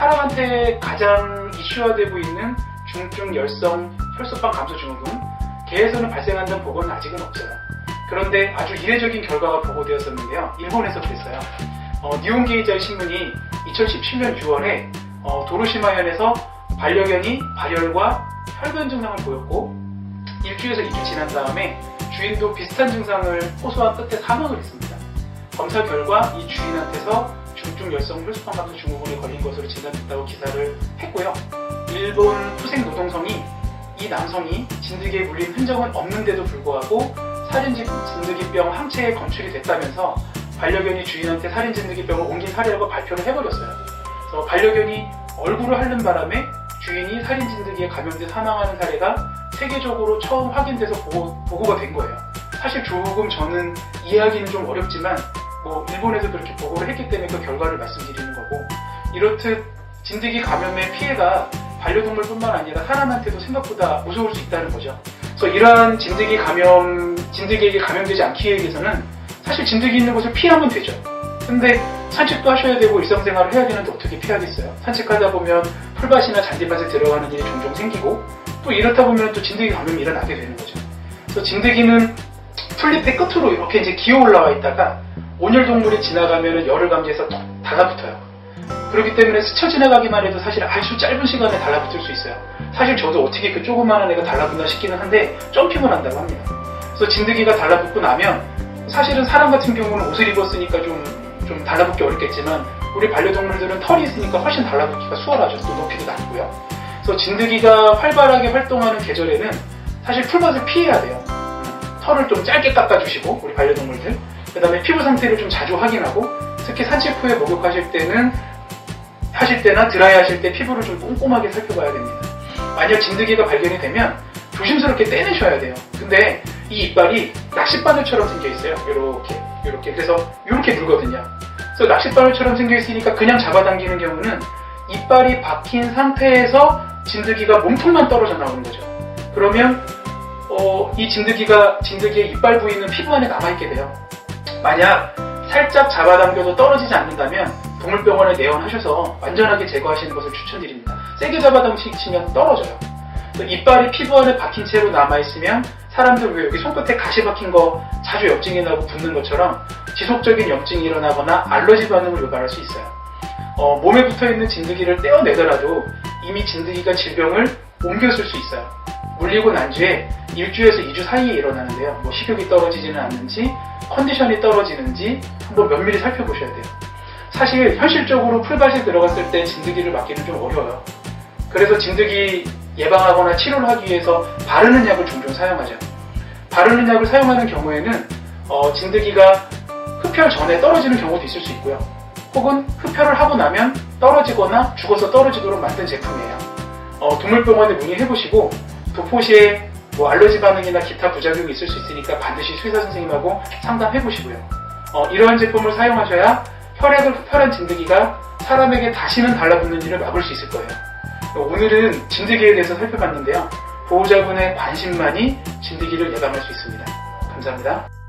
사람한테 가장 이슈화되고 있는 중증 열성 혈소판 감소 증후군, 개에서는 발생한다는 보고는 아직은 없어요. 그런데 아주 이례적인 결과가 보고되었었는데요. 일본에서 그랬어요. 니혼게이자의 신문이 2017년 6월에 도로시마현에서 반려견이 발열과 혈변 증상을 보였고 일주에서 2주 지난 다음에 주인도 비슷한 증상을 호소한 끝에 사망을 했습니다. 검사 결과 이 주인한테서 중증 열성 혈소판 감소 증후군에 걸린 것으로 진단됐다고 기사를 했고요. 일본 후생 노동성이 이 남성이 진드기에 물린 흔적은 없는데도 불구하고 살인 진드기병 항체에 검출이 됐다면서 반려견이 주인한테 살인 진드기병을 옮긴 사례라고 발표를 해버렸어요. 그래서 반려견이 얼굴을 핥는 바람에 주인이 살인 진드기에 감염돼 사망하는 사례가 세계적으로 처음 확인돼서 보고가 된 거예요. 사실 조금 저는 이해하기는 좀 어렵지만 일본에서 그렇게 보고를 했기 때문에 그 결과를 말씀드리는 거고, 이렇듯 진드기 감염의 피해가 반려동물뿐만 아니라 사람한테도 생각보다 무서울 수 있다는 거죠. 그래서 이러한 진드기에게 감염되지 않기 위해서는 사실 진드기 있는 곳을 피하면 되죠. 근데 산책도 하셔야 되고 일상생활을 해야 되는데 어떻게 피하겠어요? 산책하다 보면 풀밭이나 잔디밭에 들어가는 일이 종종 생기고, 또 이렇다 보면 또 진드기 감염이 일어나게 되는 거죠. 그래서 진드기는 풀잎의 끝으로 이렇게 이제 기어 올라와 있다가 온열 동물이 지나가면 열을 감지해서 달라붙어요. 그렇기 때문에 스쳐 지나가기만 해도 사실 아주 짧은 시간에 달라붙을 수 있어요. 사실 저도 어떻게 그 조그마한 애가 달라붙나 싶기는 한데 점핑을 한다고 합니다. 그래서 진드기가 달라붙고 나면 사실은 사람 같은 경우는 옷을 입었으니까 좀 달라붙기 어렵겠지만 우리 반려동물들은 털이 있으니까 훨씬 달라붙기가 수월하죠. 또 높이도 낮고요. 그래서 진드기가 활발하게 활동하는 계절에는 사실 풀밭을 피해야 돼요. 털을 좀 짧게 깎아주시고 우리 반려동물들, 그 다음에 피부 상태를 좀 자주 확인하고, 특히 산책 후에 목욕하실 때나 드라이 하실 때 피부를 좀 꼼꼼하게 살펴봐야 됩니다. 만약 진드기가 발견이 되면 조심스럽게 떼내셔야 돼요. 근데 이 이빨이 낚싯바늘처럼 생겨 있어요. 이렇게 그래서 이렇게 물거든요. 그래서 낚싯바늘처럼 생겨 있으니까 그냥 잡아당기는 경우는 이빨이 박힌 상태에서 진드기가 몸통만 떨어져 나오는 거죠. 그러면 이 진드기의 이빨 부위는 피부 안에 남아있게 돼요. 만약 살짝 잡아당겨도 떨어지지 않는다면 동물병원에 내원하셔서 완전하게 제거하시는 것을 추천드립니다. 세게 잡아당기시면 떨어져요. 이빨이 피부 안에 박힌 채로 남아있으면 사람들 왜 여기 손끝에 가시 박힌 거 자주 염증이 나고 붓는 것처럼 지속적인 염증이 일어나거나 알러지 반응을 유발할 수 있어요. 몸에 붙어있는 진드기를 떼어내더라도 이미 진드기가 질병을 옮겼을 수 있어요. 물리고 난 뒤에 1주에서 2주 사이에 일어나는데요. 식욕이 떨어지지는 않는지 컨디션이 떨어지는지 한번 면밀히 살펴보셔야 돼요. 사실 현실적으로 풀밭에 들어갔을 때 진드기를 막기는 좀 어려워요. 그래서 진드기 예방하거나 치료를 하기 위해서 바르는 약을 종종 사용하죠. 바르는 약을 사용하는 경우에는 진드기가 흡혈 전에 떨어지는 경우도 있을 수 있고요. 혹은 흡혈을 하고 나면 떨어지거나 죽어서 떨어지도록 만든 제품이에요. 동물병원에 문의해보시고 도포시에 알러지 반응이나 기타 부작용이 있을 수 있으니까 반드시 수의사 선생님하고 상담해보시고요. 이러한 제품을 사용하셔야 혈액을 흡혈한 진드기가 사람에게 다시는 달라붙는 일을 막을 수 있을 거예요. 오늘은 진드기에 대해서 살펴봤는데요. 보호자분의 관심만이 진드기를 예방할 수 있습니다. 감사합니다.